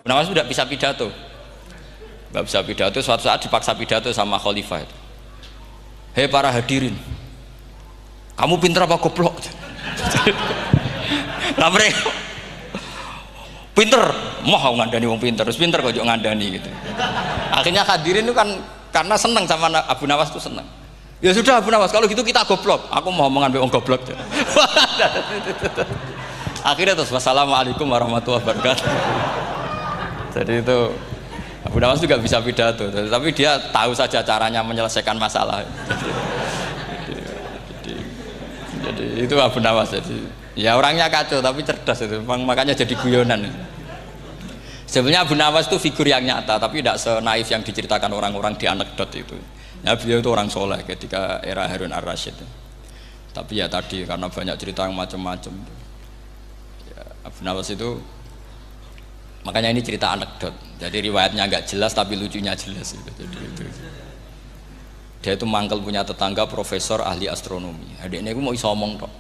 Nawas tidak bisa pidato, nggak bisa pidato. Suatu saat dipaksa pidato sama khalifah itu. Hei para hadirin, kamu pinter apa goblok? Lah mereka pinter, mau ngandani wong pinter, terus pinter kok ngandani gitu. Akhirnya hadirin itu kan karena seneng sama Abu Nawas itu seneng. Ya sudah Abu Nawas, kalau gitu kita goblok. Aku mau ngambil wong goblok. Akhirnya terus wassalamualaikum warahmatullahi wabarakatuh. Jadi itu Abu Nawas juga bisa pidato, tapi dia tahu saja caranya menyelesaikan masalah. Jadi itu Abu Nawas. Jadi ya orangnya kacau tapi cerdas itu, makanya jadi guyonan. Sebenarnya Abu Nawas itu figur yang nyata, tapi tidak senaif yang diceritakan orang-orang di anekdot itu. Ya beliau itu orang soleh ketika era Harun ar-Rasyid. Tapi ya tadi karena banyak cerita yang macam-macam. Ya, Abu Nawas itu, makanya ini cerita anekdot. Jadi riwayatnya agak jelas tapi lucunya jelas. Jadi itu. Dia itu mangkel punya tetangga profesor ahli astronomi. Adiknya itu mau iso omong tok.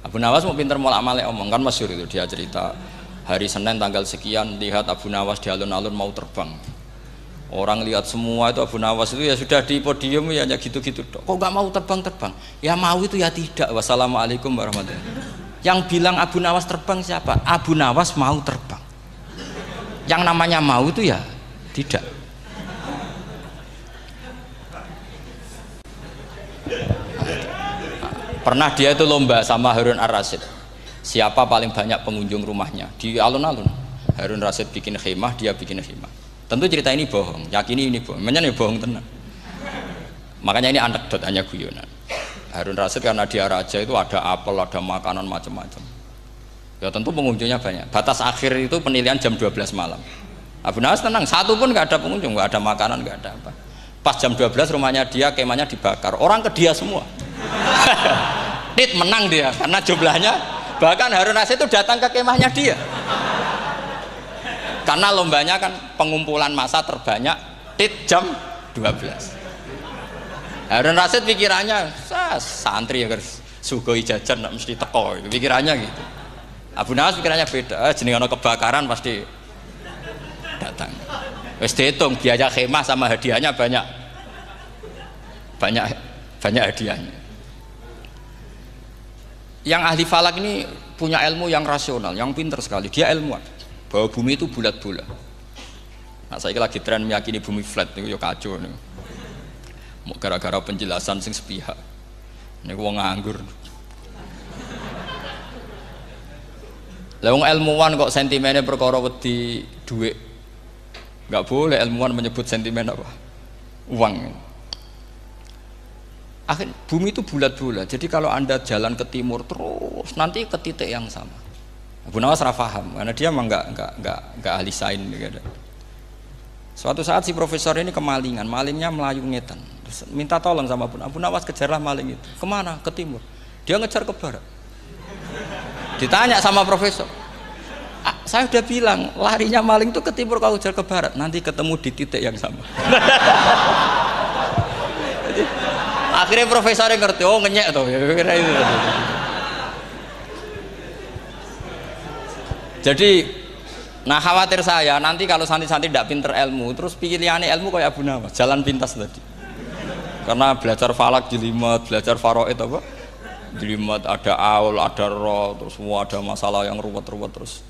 Abu Nawas mau pinter molak-malik omong, kan masyhur itu dia cerita hari Senin tanggal sekian lihat Abu Nawas di alun-alun mau terbang. Orang lihat semua itu Abu Nawas itu ya sudah di podium ya hanya gitu-gitu tok. Kok nggak mau terbang-terbang? Ya mau itu ya tidak. Wassalamualaikum warahmatullahi wabarakatuh. Yang bilang Abu Nawas terbang siapa? Abu Nawas mau terbang. Yang namanya mau itu ya tidak. Pernah dia itu lomba sama Harun ar-Rasyid, siapa paling banyak pengunjung rumahnya di alun-alun. Harun ar-Rasyid bikin khemah, dia bikin khemah. Tentu cerita ini bohong, yakini ini bohong, makanya bohong tenang. Makanya ini anekdot, hanya guyonan. Harun ar-Rasyid karena dia raja itu ada apel, ada makanan macam-macam. Ya tentu pengunjungnya banyak. Batas akhir itu penilaian jam 12 malam. Abu Nawas tenang, satu pun nggak ada pengunjung, nggak ada makanan, nggak ada apa. Pas jam 12 rumahnya dia, kemahnya dibakar. Orang ke dia semua. Tit menang dia karena jumlahnya. Bahkan Harun ar-Rasyid itu datang ke kemahnya dia. Karena lombanya kan pengumpulan massa terbanyak tit jam 12. Harun ar-Rasyid pikirannya santri ya guys, sugoi jajan mesti teko itu pikirannya gitu. Abu Nawas pikirannya beda, jenenge ana kebakaran pasti datang. Wis dihitung biaya khemah sama hadiahnya banyak hadiahnya. Yang ahli falak ini punya ilmu yang rasional, yang pinter sekali. Dia ilmuwan bahwa bumi itu bulat-bulat. Nah, saya lagi tren meyakini bumi flat itu ya kacau nih. Mau gara-gara penjelasan sing sepihak. Ini wong nganggur. Lah wong ilmuwan kok sentimennya perkara wedi duit. Enggak boleh ilmuwan menyebut sentimen apa? Uang. Akhir bumi itu bulat-bulat. Jadi kalau Anda jalan ke timur terus nanti ke titik yang sama. Abu Nawas paham karena dia memang enggak ahli sains gitu. Suatu saat si profesor ini kemalingan, malingnya melayu ngetan. Terus minta tolong sama Abu Nawas, kejarlah maling itu. Kemana? Ke timur. Dia ngejar ke barat. Ditanya sama profesor, saya udah bilang larinya maling itu ke timur, kalau ngejar ke barat nanti ketemu di titik yang sama. Akhirnya profesornya ngerti, oh ngenyek tuh. Jadi, nah khawatir saya nanti kalau santri-santri tidak pinter ilmu, terus pilihannya ilmu kayak Abu Nawas, jalan pintas tadi. Karena belajar falak jelimet, belajar faraid apa? Jelimet, ada aul, ada roh, terus semua ada masalah yang ruwet-ruwet terus.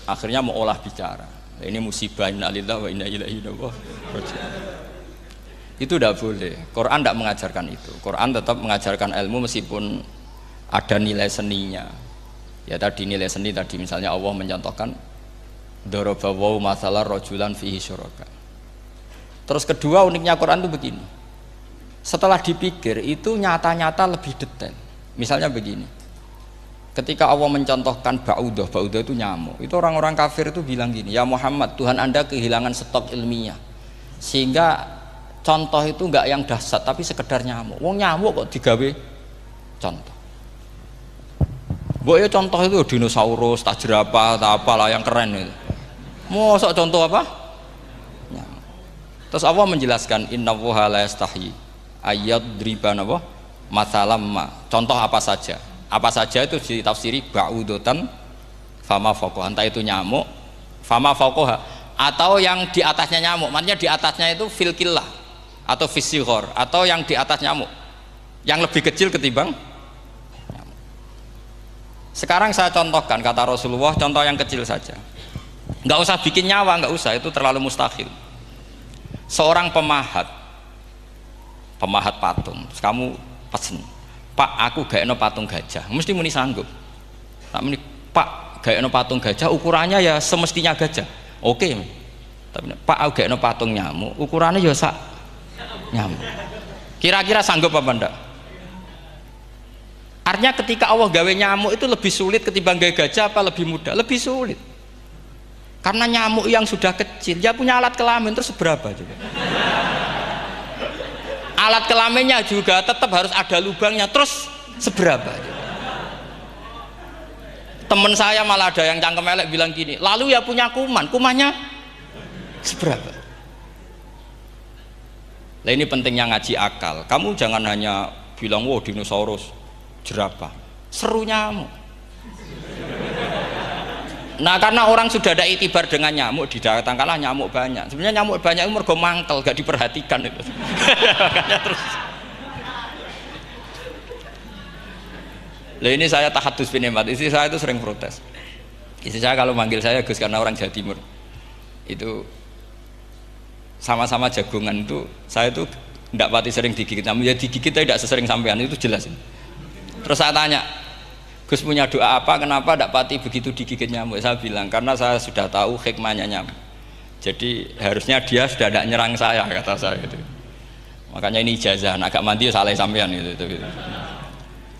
Akhirnya mau olah bicara. Ini musibah innalillahi wa inna ilaihi raji'un. Itu tidak boleh. Quran tidak mengajarkan itu. Quran tetap mengajarkan ilmu meskipun ada nilai seninya. Ya tadi nilai seni tadi misalnya Allah mencontohkan daraba wa masalah rajulan fihi syuraka. Terus kedua uniknya Quran itu begini. Setelah dipikir itu nyata-nyata lebih detail. Misalnya begini. Ketika Allah mencontohkan ba'udah itu nyamuk. Itu orang-orang kafir itu bilang gini, ya Muhammad, Tuhan Anda kehilangan stok ilmiah. Sehingga contoh itu enggak yang dahsyat tapi sekedar nyamuk. Wong nyamuk kok digawe contoh. Mbok ya contoh itu dinosaurus, tak jerapah, tak apalah yang keren itu. Mosok contoh apa? Nyamuk. Terus Allah menjelaskan innallaha la yastahyi ayyadriba napa mathalam ma. Contoh apa saja? Apa saja itu ditafsiri ba'udatan fama fawqaha, entah itu nyamuk fama fawqaha atau yang di atasnya nyamuk. Maksudnya di atasnya itu fil killah atau fisighor atau yang di atas nyamuk. Yang lebih kecil ketimbang nyamuk. Sekarang saya contohkan kata Rasulullah, contoh yang kecil saja. Nggak usah bikin nyawa, nggak usah, itu terlalu mustahil. Seorang pemahat patung, terus kamu pesen, Pak aku gaekno patung gajah, mesti muni sanggup. Tak muni, Pak gaekno patung gajah ukurannya ya semestinya gajah, oke. Tapi Pak aku gaekno patung nyamuk, ukurannya ya sak nyamuk. Kira-kira sanggup apa enggak? Artinya ketika Allah gawe nyamuk itu lebih sulit ketimbang gawe gajah apa lebih mudah? Lebih sulit. Karena nyamuk yang sudah kecil, dia punya alat kelamin terus seberapa juga. Alat kelaminnya juga tetap harus ada lubangnya terus seberapa juga. Temen saya malah ada yang cangkem elek bilang gini, lalu ya punya kumannya seberapa. Nah ini pentingnya ngaji akal. Kamu jangan hanya bilang, wow dinosaurus, jerapah, seru nyamuk. Nah karena orang sudah ada itibar dengan nyamuk, didatangkanlah nyamuk banyak. Sebenarnya nyamuk banyak itu mergo mangkel, gak diperhatikan itu. Makanya terus. Lah ini saya tahadus bin Emat, istri saya itu sering protes. Istri saya kalau manggil saya Gus karena orang Jawa Timur. Itu sama-sama jagongan itu, saya itu tidak pati sering digigit nyamuk. Ya digigit tidak sesering sampean, itu jelas. Terus saya tanya, Gus punya doa apa, kenapa tidak pati begitu digigit nyamuk? Saya bilang, karena saya sudah tahu hikmahnya nyamuk. Jadi harusnya dia sudah tidak nyerang saya, kata saya itu. Makanya ini ijazah, agak mandi salah sampean gitu.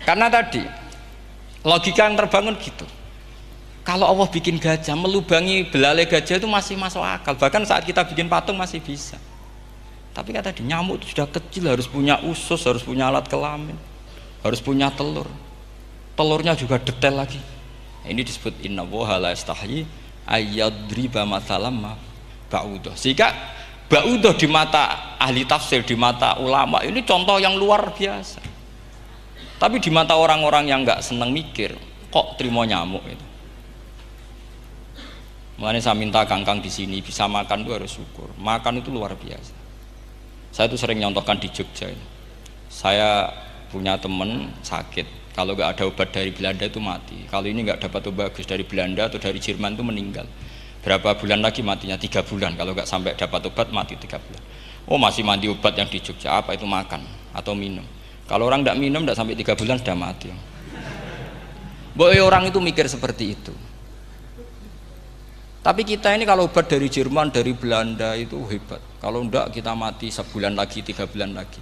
Karena tadi logika yang terbangun gitu. Kalau Allah bikin gajah, melubangi belalai gajah itu masih masuk akal. Bahkan saat kita bikin patung masih bisa. Tapi kata tadi nyamuk itu sudah kecil, harus punya usus, harus punya alat kelamin, harus punya telur. Telurnya juga detail lagi. Ini disebut innallaha la yastahyi ayyadriba mathalam ma ba'udah. Sehingga ba'udah di mata ahli tafsir, di mata ulama ini contoh yang luar biasa. Tapi di mata orang-orang yang nggak seneng mikir, kok terima nyamuk itu. Makanya saya minta kangkang di sini bisa makan itu harus syukur. Makan itu luar biasa. Saya itu sering nyontohkan di Jogja ini. Saya punya temen sakit. Kalau nggak ada obat dari Belanda itu mati. Kalau ini nggak dapat obat bagus dari Belanda atau dari Jerman itu meninggal. Berapa bulan lagi matinya? 3 bulan. Kalau nggak sampai dapat obat mati 3 bulan. Oh masih mandi obat yang di Jogja. Apa itu makan atau minum? Kalau orang nggak minum nggak sampai 3 bulan sudah mati. Boy orang itu mikir seperti itu. Tapi kita ini kalau obat dari Jerman, dari Belanda itu hebat. Kalau enggak kita mati sebulan lagi, 3 bulan lagi.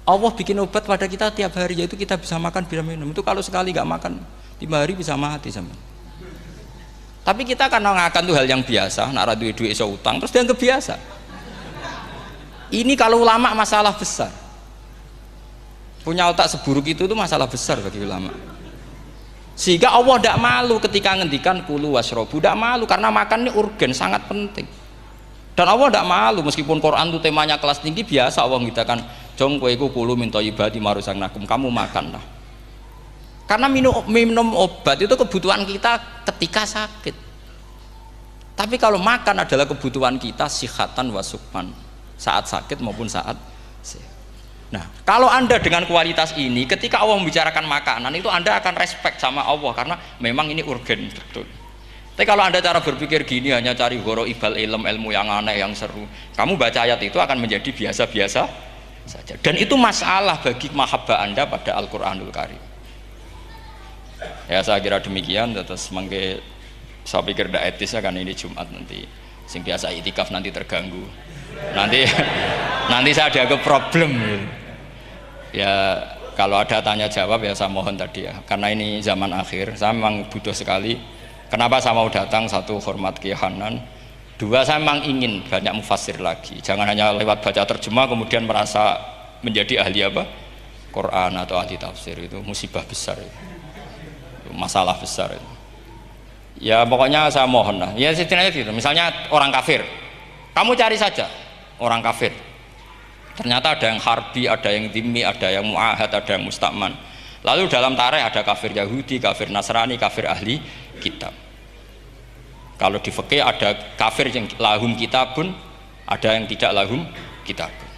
Allah bikin obat pada kita tiap hari, yaitu kita bisa makan, bisa minum. Itu kalau sekali nggak makan 5 hari bisa mati sama. Tapi kita karena ngakan itu hal yang biasa, nak duit iso utang terus dianggap biasa. Ini kalau ulama masalah besar. Punya otak seburuk itu masalah besar bagi ulama. Sehingga Allah tidak malu ketika ngendikan kulu wasrobu, tidak malu karena makan ini urgen, sangat penting. Dan Allah tidak malu meskipun Quran itu temanya kelas tinggi, biasa Allah mengatakan jong kowe iku kulu min thayyibati ma razaqnakum, kamu makanlah. Karena minum obat itu kebutuhan kita ketika sakit. Tapi kalau makan adalah kebutuhan kita sihatan wa sukman, saat sakit maupun saat sehat. Nah, kalau Anda dengan kualitas ini ketika Allah membicarakan makanan itu Anda akan respect sama Allah karena memang ini urgen betul. Tapi kalau Anda cara berpikir gini hanya cari goro ibal ilmu yang aneh yang seru, kamu baca ayat itu akan menjadi biasa-biasa saja. Dan itu masalah bagi mahabbah Anda pada Al-Qur'anul Karim. Ya saya kira demikian. Terus mangke saya pikir tidak etis ya kan ini Jumat nanti. Sing biasa itikaf nanti terganggu. Nanti saya ada problem. Ya kalau ada tanya jawab ya saya mohon tadi ya. Karena ini zaman akhir, saya memang butuh sekali. Kenapa saya mau datang? Satu, hormat Kiai Hanan. Dua, saya memang ingin banyak mufassir lagi. Jangan hanya lewat baca terjemah kemudian merasa menjadi ahli apa? Quran atau ahli tafsir, itu musibah besar itu. Masalah besar itu. Ya pokoknya saya mohon lah. Ya setidaknya gitu. Misalnya orang kafir, kamu cari saja orang kafir. Ternyata ada yang harbi, ada yang dhimmi, ada yang mu'ahad, ada yang musta'man. Lalu dalam tarik ada kafir Yahudi, kafir Nasrani, kafir ahli kitab. Kalau di fikih ada kafir yang lahum kitabun, ada yang tidak lahum kitabun.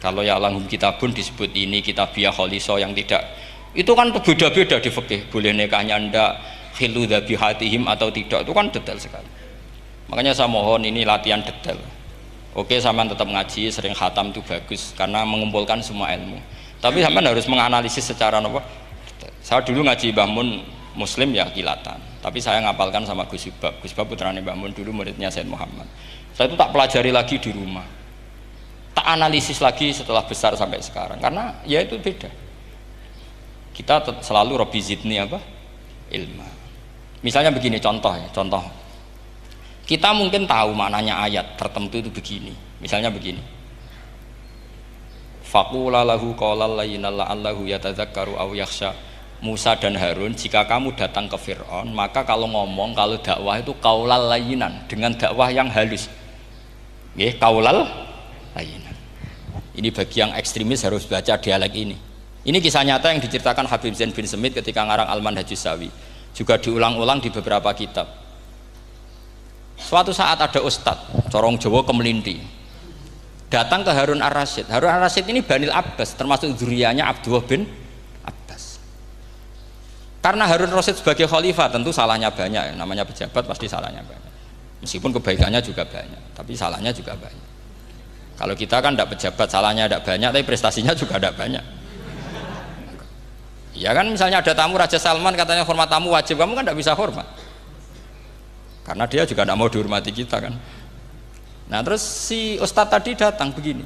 Kalau yang lahum kitabun disebut ini kitabiah kholiso, yang tidak itu kan beda-beda di fikih. Boleh nikahnya ndak, khilu dzabihatihim atau tidak, itu kan detail sekali. Makanya saya mohon ini latihan detail. Oke, sampean tetap ngaji, sering khatam itu bagus karena mengumpulkan semua ilmu. Tapi sampean harus menganalisis secara apa? Saya dulu ngaji Mbah Mun Muslim ya kilatan. Tapi saya ngapalkan sama Gus Ibab. Gus Ibab putrane Mbah Mun, dulu muridnya Said Muhammad. Saya itu tak pelajari lagi di rumah. Tak analisis lagi setelah besar sampai sekarang karena ya itu beda. Kita selalu Rabbi zidni apa? Ilma. Misalnya begini contoh ya, contoh. Kita mungkin tahu maknanya ayat tertentu itu begini. Misalnya begini. Faqula lahu qaulal layyinal la'allahu yatadzakkaru aw yakhsha. Musa dan Harun, jika kamu datang ke Fir'aun, maka kalau ngomong, kalau dakwah itu qaulal layyinan, dengan dakwah yang halus. Nggih, qaulal layyinan. Ini bagi yang ekstremis harus baca dialek ini. Ini kisah nyata yang diceritakan Habib Zain bin Semit ketika ngarang Al-Manhajus Sawi. Juga diulang-ulang di beberapa kitab. Suatu saat ada ustadz, corong Jawa Kemelinti, datang ke Harun Ar-Rasyid. Harun Ar-Rasyid ini Banil Abbas, termasuk zuriyahnya Abdullah bin Abbas. Karena Harun Ar-Rasyid sebagai khalifah tentu salahnya banyak, namanya pejabat pasti salahnya banyak. Meskipun kebaikannya juga banyak, tapi salahnya juga banyak. Kalau kita kan tidak pejabat, salahnya tidak banyak, tapi prestasinya juga tidak banyak. Ya kan, misalnya ada tamu Raja Salman, katanya hormat tamu wajib, kamu kan tidak bisa hormat. Karena dia juga tidak mau dihormati kita kan. Nah terus si ustadz tadi datang begini.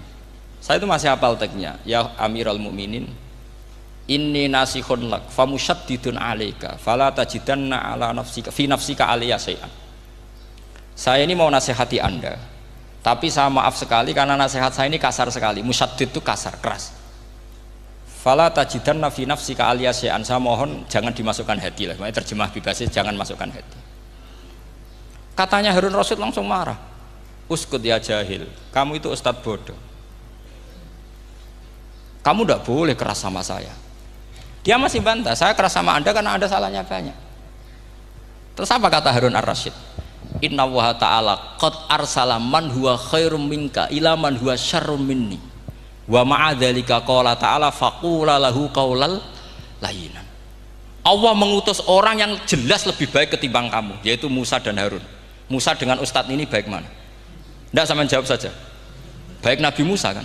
Saya itu masih hafal teksnya. Ya Amirul Mukminin, inni nasihun lak famusyaddidun alaika fala tajidanna ala nafsika fi nafsika alayya syai'an. Saya ini mau nasihati Anda, tapi saya maaf sekali karena nasihat saya ini kasar sekali. Musyaddid itu kasar, keras. Fala tajidanna fi nafsika alayya syai'an. Saya mohon jangan dimasukkan hati lah. Makanya terjemah bebasnya jangan masukkan hati. Katanya Harun Rasyid langsung marah. Uskut ya jahil, kamu itu ustadz bodoh. Kamu tidak boleh keras sama saya. Dia masih bantah, saya keras sama Anda karena Anda salahnya banyak. Terus apa kata Harun Ar-Rasyid? Inna wa ta'ala qad arsala man huwa khairum minka ila man huwa syarrum minni. Wa ma'adzalika qala ta'ala faqula lahu qaulal layyinan. Allah mengutus orang yang jelas lebih baik ketimbang kamu, yaitu Musa dan Harun. Musa dengan ustadz ini baik mana? Tidak, sama jawab saja. Baik Nabi Musa kan?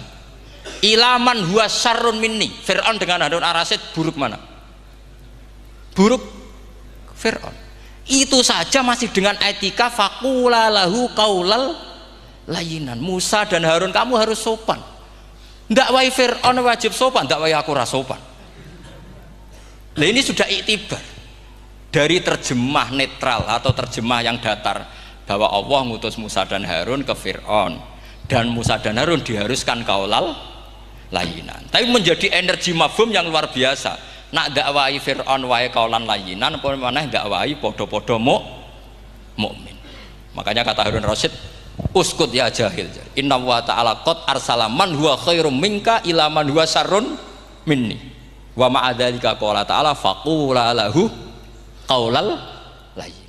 Ilaman huwa syarrun minni. Fir'aun dengan Harun Ar-Rasyid buruk mana? Buruk Fir'aun. Itu saja masih dengan etika faqula lahu qaulal layyinan. Musa dan Harun kamu harus sopan. Ndak wae Fir'aun wajib sopan, ndak wae aku ra sopan. Nah ini sudah iktibar dari terjemah netral atau terjemah yang datar bahwa Allah ngutus Musa dan Harun ke Fir'aun dan Musa dan Harun diharuskan qaulal layyinan. Tapi menjadi energi mafhum yang luar biasa. Nak dakwai Fir'aun wae qaulan layyinan apa maneh dakwai podo-podo mukmin. Makanya kata Harun Rasyid, uskut ya jahil. Inna wa ta'ala qad arsala man huwa khairum minka ila man huwa syarrun minni. Wa ma'adzalika qala ta'ala faqula lahu qaulal layyin.